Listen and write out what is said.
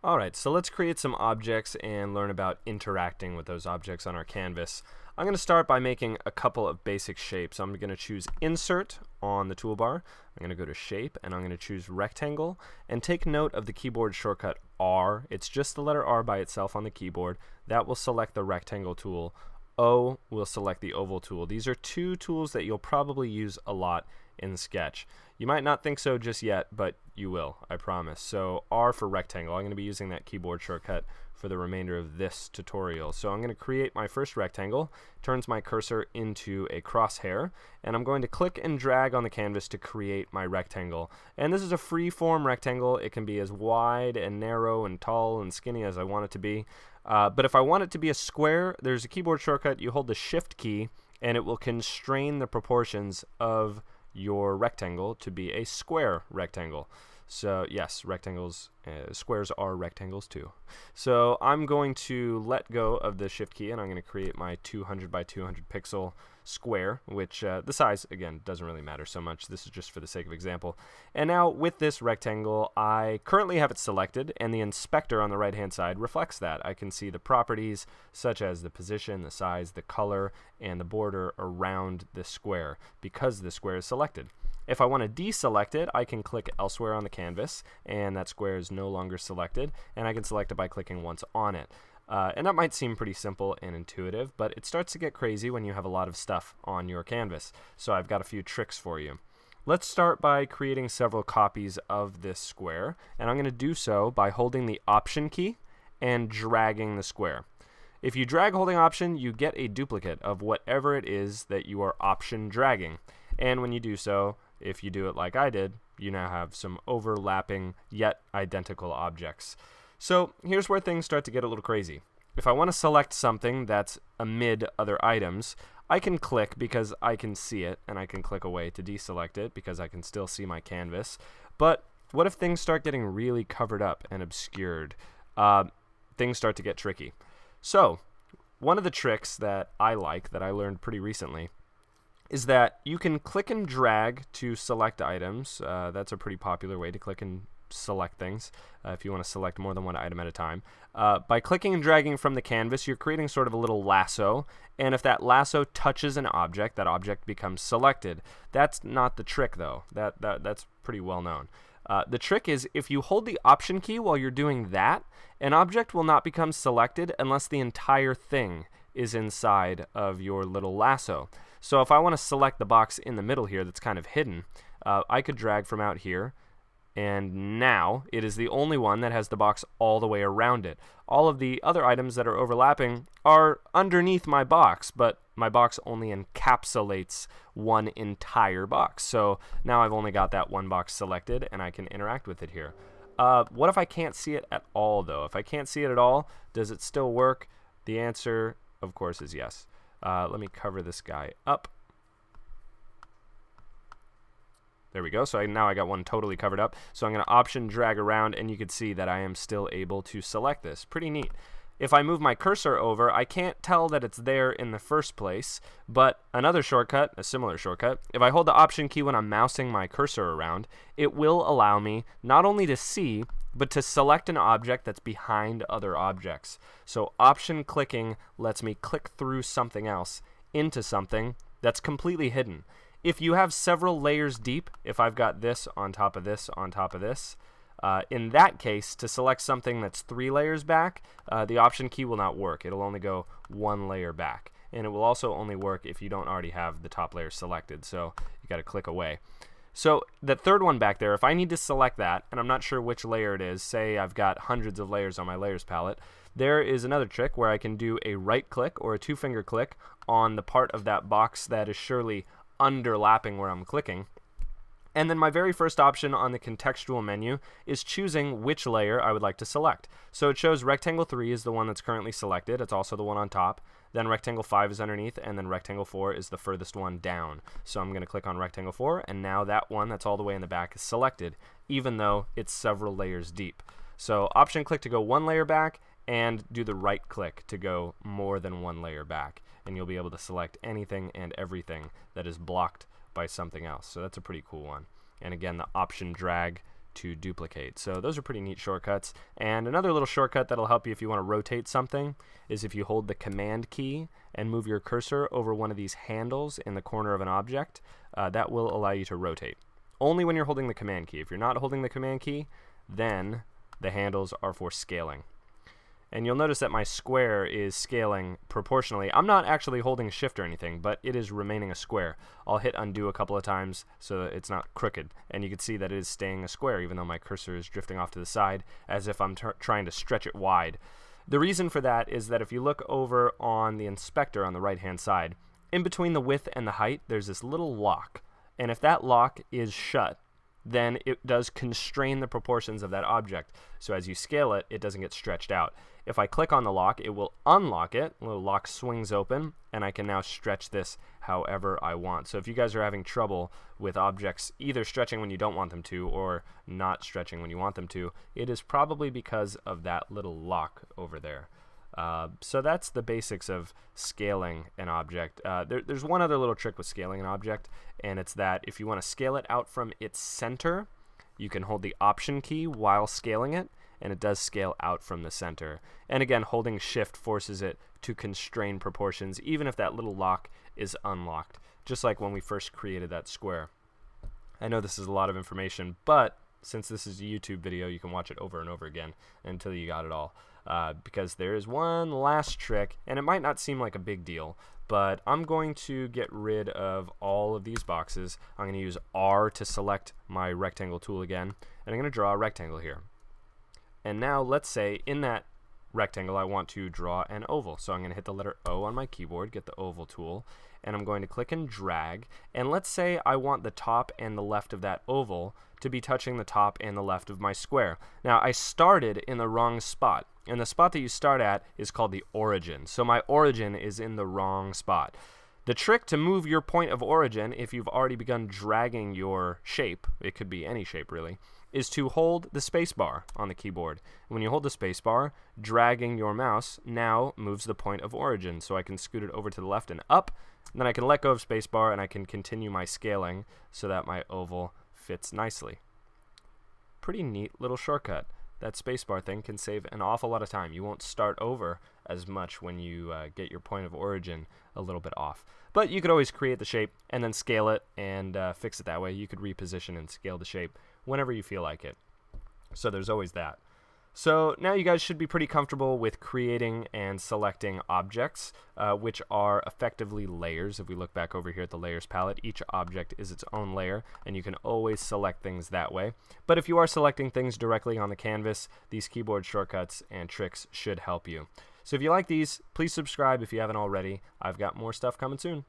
Alright, so let's create some objects and learn about interacting with those objects on our canvas. I'm going to start by making a couple of basic shapes. I'm going to choose Insert on the toolbar. I'm going to go to Shape, and I'm going to choose Rectangle. And take note of the keyboard shortcut R. It's just the letter R by itself on the keyboard. That will select the Rectangle tool. O will select the Oval tool. These are two tools that you'll probably use a lot in Sketch. You might not think so just yet, but you will, I promise. So R for rectangle. I'm going to be using that keyboard shortcut for the remainder of this tutorial. So I'm going to create my first rectangle, turns my cursor into a crosshair, and I'm going to click and drag on the canvas to create my rectangle. And this is a free form rectangle. It can be as wide and narrow and tall and skinny as I want it to be. But if I want it to be a square, there's a keyboard shortcut. You hold the Shift key and it will constrain the proportions of your rectangle to be a square rectangle. So yes, rectangles, squares are rectangles too. So I'm going to let go of the Shift key and I'm going to create my 200 by 200 pixel square, which the size, again, doesn't really matter so much. This is just for the sake of example. And now with this rectangle, I currently have it selected, and the inspector on the right hand side reflects that. I can see the properties such as the position, the size, the color, and the border around this square because the square is selected. If I want to deselect it, I can click elsewhere on the canvas, and that square is no longer selected, and I can select it by clicking once on it. And that might seem pretty simple and intuitive, but it starts to get crazy when you have a lot of stuff on your canvas. So I've got a few tricks for you. Let's start by creating several copies of this square, and I'm going to do so by holding the Option key and dragging the square. If you drag holding Option, you get a duplicate of whatever it is that you are Option dragging. And when you do so, if you do it like I did, you now have some overlapping yet identical objects. So here's where things start to get a little crazy. If I want to select something that's amid other items, I can click because I can see it, and I can click away to deselect it because I can still see my canvas. But what if things start getting really covered up and obscured? Things start to get tricky. So one of the tricks that I like, that I learned pretty recently, is that you can click and drag to select items. That's a pretty popular way to click and select things if you want to select more than one item at a time. By clicking and dragging from the canvas, you're creating sort of a little lasso, and if that lasso touches an object, that object becomes selected. That's not the trick, though. That's pretty well known. The trick is if you hold the Option key while you're doing that, an object will not become selected unless the entire thing is inside of your little lasso. So if I want to select the box in the middle here that's kind of hidden, I could drag from out here, and now it is the only one that has the box all the way around it. All of the other items that are overlapping are underneath my box, but my box only encapsulates one entire box. So now I've only got that one box selected, and I can interact with it here. What if I can't see it at all, though? If I can't see it at all, does it still work? The answer, of course, is yes. Let me cover this guy up. There we go. So now I got one totally covered up. So I'm going to Option drag around, and you can see that I am still able to select this. Pretty neat. If I move my cursor over, I can't tell that it's there in the first place, but another shortcut, a similar shortcut, if I hold the Option key when I'm mousing my cursor around, it will allow me not only to see, but to select an object that's behind other objects. So Option clicking lets me click through something else into something that's completely hidden. If you have several layers deep, if I've got this on top of this on top of this, in that case, to select something that's 3 layers back, the Option key will not work. It'll only go 1 layer back. And it will also only work if you don't already have the top layer selected. So you got to click away. So the third one back there, if I need to select that, and I'm not sure which layer it is, say I've got hundreds of layers on my layers palette, there is another trick where I can do a right click or a 2-finger click on the part of that box that is surely underlapping where I'm clicking. And then my very first option on the contextual menu is choosing which layer I would like to select. So it shows Rectangle 3 is the one that's currently selected. It's also the one on top. Then Rectangle 5 is underneath, and then Rectangle 4 is the furthest one down. So I'm going to click on Rectangle 4, and now that one that's all the way in the back is selected, even though it's several layers deep. So Option click to go 1 layer back, and do the right click to go more than 1 layer back. And you'll be able to select anything and everything that is blocked by something else. So that's a pretty cool one. And again, the Option drag to duplicate. So those are pretty neat shortcuts. And another little shortcut that'll help you if you want to rotate something is if you hold the Command key and move your cursor over one of these handles in the corner of an object, that will allow you to rotate. Only when you're holding the Command key. If you're not holding the Command key, then the handles are for scaling. And you'll notice that my square is scaling proportionally. I'm not actually holding shift or anything, but it is remaining a square. I'll hit undo a couple of times so that it's not crooked. And you can see that it is staying a square even though my cursor is drifting off to the side as if I'm trying to stretch it wide. The reason for that is that if you look over on the inspector on the right-hand side, in between the width and the height, there's this little lock. And if that lock is shut, then it does constrain the proportions of that object. So as you scale it, it doesn't get stretched out. If I click on the lock, it will unlock it. The little lock swings open, and I can now stretch this however I want. So if you guys are having trouble with objects either stretching when you don't want them to or not stretching when you want them to, it is probably because of that little lock over there. So that's the basics of scaling an object. There's one other little trick with scaling an object, and it's that if you want to scale it out from its center, you can hold the Option key while scaling it, and it does scale out from the center. And again, holding shift forces it to constrain proportions, even if that little lock is unlocked, just like when we first created that square. I know this is a lot of information, but since this is a YouTube video, you can watch it over and over again until you got it all. Because there is one last trick, and it might not seem like a big deal, but I'm going to get rid of all of these boxes. I'm going to use R to select my rectangle tool again, and I'm going to draw a rectangle here. And now let's say in that rectangle I want to draw an oval. So I'm going to hit the letter O on my keyboard, get the oval tool, and I'm going to click and drag. And let's say I want the top and the left of that oval to be touching the top and the left of my square. Now I started in the wrong spot, and the spot that you start at is called the origin. So my origin is in the wrong spot. The trick to move your point of origin, if you've already begun dragging your shape, it could be any shape really, is to hold the space bar on the keyboard. When you hold the space bar, dragging your mouse now moves the point of origin. So I can scoot it over to the left and up, and then I can let go of space bar and I can continue my scaling so that my oval fits nicely. Pretty neat little shortcut. That spacebar thing can save an awful lot of time. You won't start over as much when you get your point of origin a little bit off. But you could always create the shape and then scale it and fix it that way. You could reposition and scale the shape whenever you feel like it. So there's always that. So now you guys should be pretty comfortable with creating and selecting objects, which are effectively layers. If we look back over here at the layers palette, each object is its own layer, and you can always select things that way. But if you are selecting things directly on the canvas, these keyboard shortcuts and tricks should help you. So if you like these, please subscribe if you haven't already. I've got more stuff coming soon.